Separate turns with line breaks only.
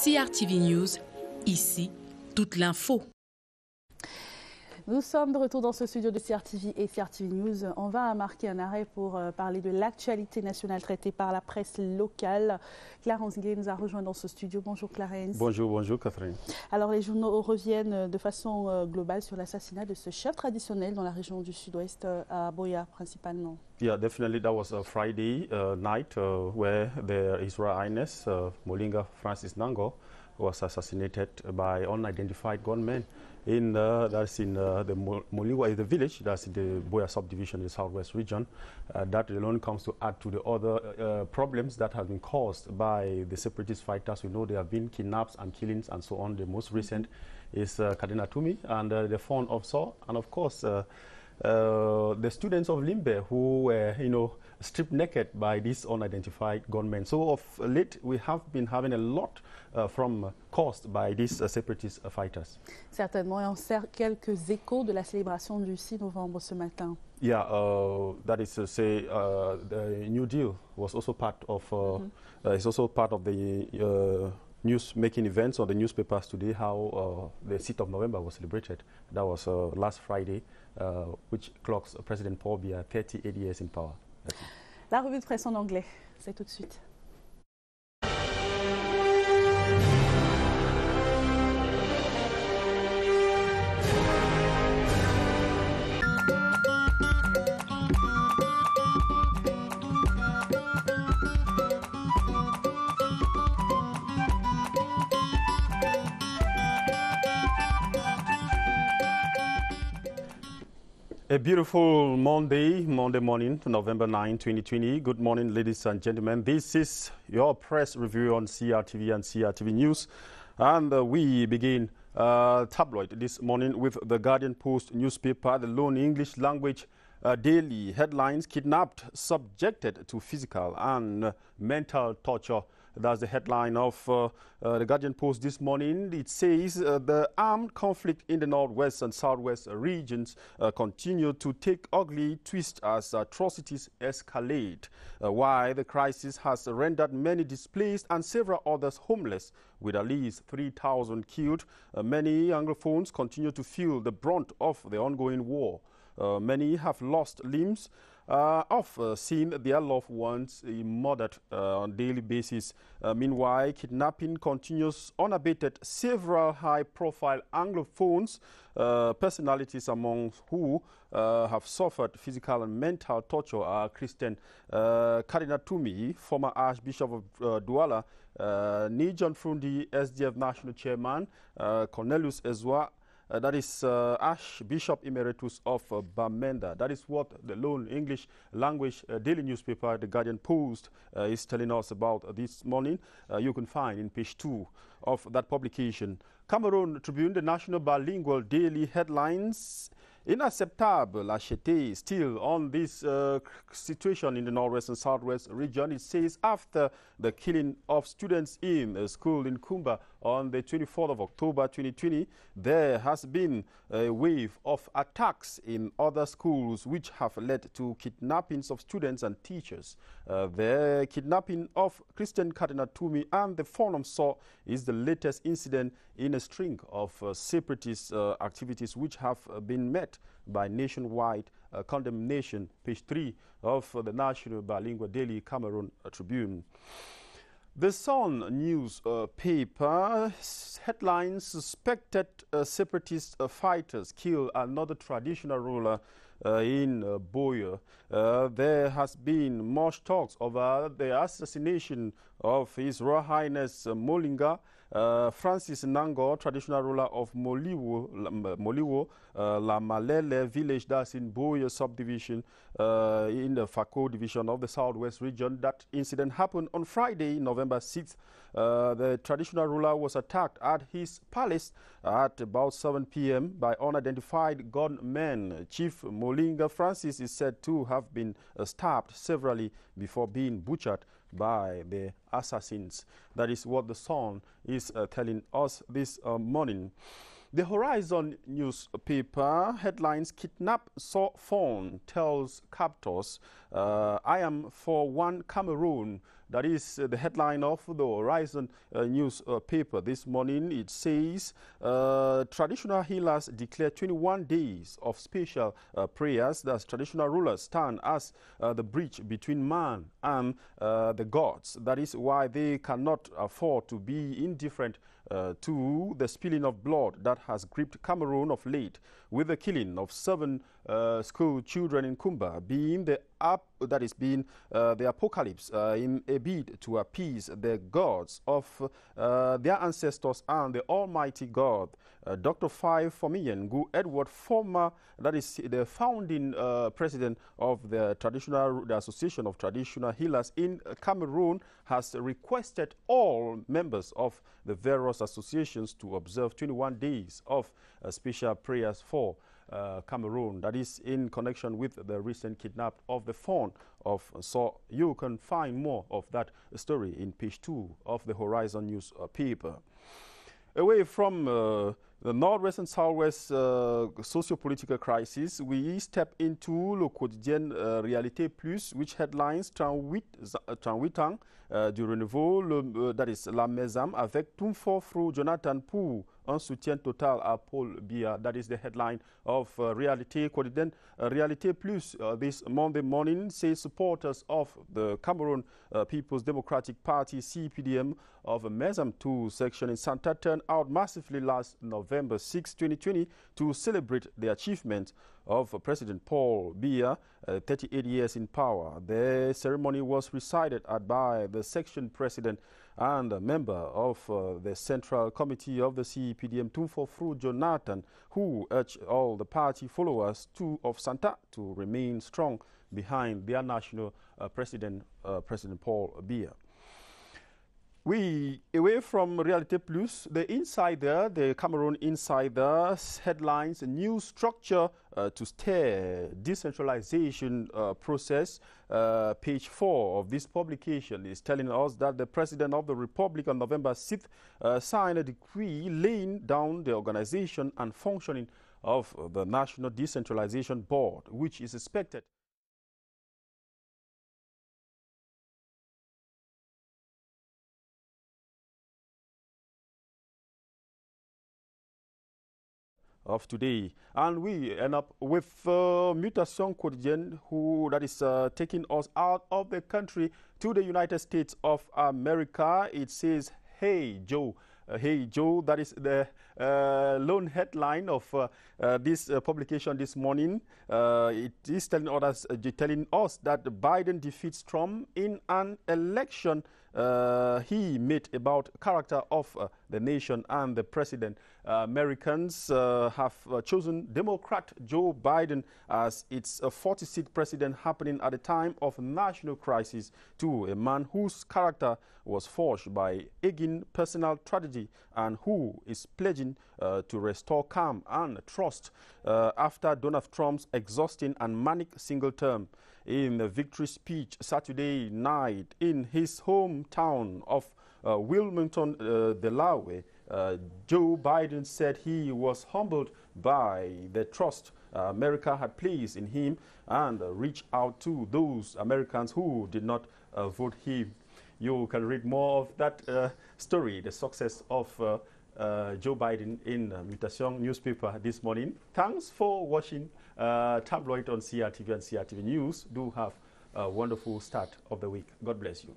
CRTV News, ici, toute l'info.
Nous sommes de retour dans ce studio de CRTV et CRTV News. On va marquer un arrêt pour parler de l'actualité nationale traitée par la presse locale. Clarence Gay nous a rejoint dans ce studio. Bonjour Clarence.
Bonjour, bonjour Catherine.
Alors les journaux reviennent de façon globale sur l'assassinat de ce chef traditionnel dans la région du sud-ouest, à Boya principalement.
Yeah, definitely that was a Friday night where His Royal Highness Molinga Francis Nango was assassinated by unidentified gunmen. That's in the Moliwa, the village, that's in the Boya subdivision in the southwest region. That alone comes to add to the other problems that have been caused by the separatist fighters. We know there have been kidnaps and killings and so on. The most recent is Kadena Tumi and the phone of Saw, and of course the students of Limbe who were, stripped naked by these unidentified gunmen. So of late, we have been having a lot caused by these separatist fighters.
Certainement, et on sert quelques échos de la célébration du 6 novembre ce matin.
Yeah, that is to say, the New Deal was also part of. It's also part of the news-making events on the newspapers today. How the 6th of November was celebrated. That was last Friday, which clocks President Paul Biya 38 years in power.
La revue de presse en anglais, c'est tout de suite.
A beautiful Monday morning, November 9, 2020. Good morning, ladies and gentlemen. This is your press review on CRTV and CRTV News. And we begin tabloid this morning with the Guardian Post newspaper, the lone English language daily headlines: kidnapped, subjected to physical and mental torture. That's the headline of the Guardian Post this morning. It says the armed conflict in the northwest and southwest regions continue to take ugly twists as atrocities escalate, while the crisis has rendered many displaced and several others homeless, with at least 3,000 killed. Many Anglophones continue to feel the brunt of the ongoing war. Many have lost limbs of seeing their loved ones murdered on a daily basis. Meanwhile, kidnapping continues unabated. Several high-profile Anglophones personalities among who have suffered physical and mental torture are Christian Kadena Tumi, former Archbishop of Douala, Nijon Frundi, SDF National Chairman, Cornelius Ezwa, that is Archbishop Emeritus of Bamenda. That is what the lone English language daily newspaper, The Guardian Post, is telling us about this morning. You can find in page 2 of that publication. Cameroon Tribune, the national bilingual daily headlines. Inacceptable, Lachete, still on this situation in the northwest and southwest region. It says after the killing of students in a school in Kumba on the 24th of October 2020, there has been a wave of attacks in other schools which have led to kidnappings of students and teachers. The kidnapping of Christian Kadena Tumi and the Fonum Saw is the latest incident in a string of separatist activities which have been met by nationwide condemnation. Page 3 of the National Bilingual Daily Cameroon Tribune. The Sun newspaper headlines: suspected separatist fighters kill another traditional ruler in Boya. There has been much talks over the assassination of His Royal Highness Molinga Francis Nango, traditional ruler of Moliwo, La Malele village, that's in Boya subdivision in the Fako division of the southwest region. That incident happened on Friday, November 6th. The traditional ruler was attacked at his palace at about 7 p.m. by unidentified gunmen. Chief Molinga Francis is said to have been stabbed severally before being butchered by the assassins. That is what the Sun is telling us this morning. The Horizon newspaper headlines: Kidnap saw phone tells captors, I am for one Cameroon. That is the headline of the Horizon newspaper this morning. It says traditional healers declare 21 days of special prayers. Thus, traditional rulers stand as the bridge between man and the gods. That is why they cannot afford to be indifferent to the spilling of blood that has gripped Cameroon of late, with the killing of 7 school children in Kumba being the the apocalypse in a bid to appease the gods of their ancestors and the Almighty God. Dr. Five Fomiyengu Edward, former, that is the founding president of the Association of Traditional Healers in Cameroon, has requested all members of the various associations to observe 21 days of special prayers for Cameroon. That is in connection with the recent kidnap of the phone of. So you can find more of that story in page 2 of the Horizon newspaper. Away from the Northwest and Southwest socio-political crisis, we step into le quotidien Réalité Plus, which headlines 38 ans du renouveau, that is la Mesam, avec Tumfo Fru Jonathan pour un soutien total à Paul Biya. That is the headline of Réalité Quotidien Réalité Plus this Monday morning. Say supporters of the Cameroon People's Democratic Party (CPDM) of Mesam 2 section in Santa turned out massively last November 6, 2020, to celebrate the achievement of President Paul Biya, 38 years in power. The ceremony was presided at by the section president and a member of the Central Committee of the CPDM, Tumfo Fru Jonathan, who urged all the party followers of Santa to remain strong behind their national president, President Paul Biya. We, away from Reality Plus, the Insider, the Cameroon Insider headlines: a new structure to steer decentralization process. Page 4 of this publication is telling us that the President of the Republic on November 6th signed a decree laying down the organization and functioning of the National Decentralization Board, which is expected of today. And we end up with Mutation Quotidienne, that is taking us out of the country to the United States of America. It says, Hey Joe. Hey Joe, that is the lone headline of this publication this morning. It is telling us that Biden defeats Trump in an election he made about character of the nation and the president. Americans have chosen Democrat Joe Biden as its 46th president, happening at a time of national crisis, to a man whose character was forged by egging personal tragedy and who is pledging to restore calm and trust after Donald Trump's exhausting and manic single term. In a victory speech Saturday night in his hometown of Wilmington, Delaware, Joe Biden said he was humbled by the trust America had placed in him and reached out to those Americans who did not vote him. You can read more of that story, the success of Joe Biden, in Mutation newspaper this morning. Thanks for watching Tabloid on CRTV and CRTV News. Do have a wonderful start of the week. God bless you.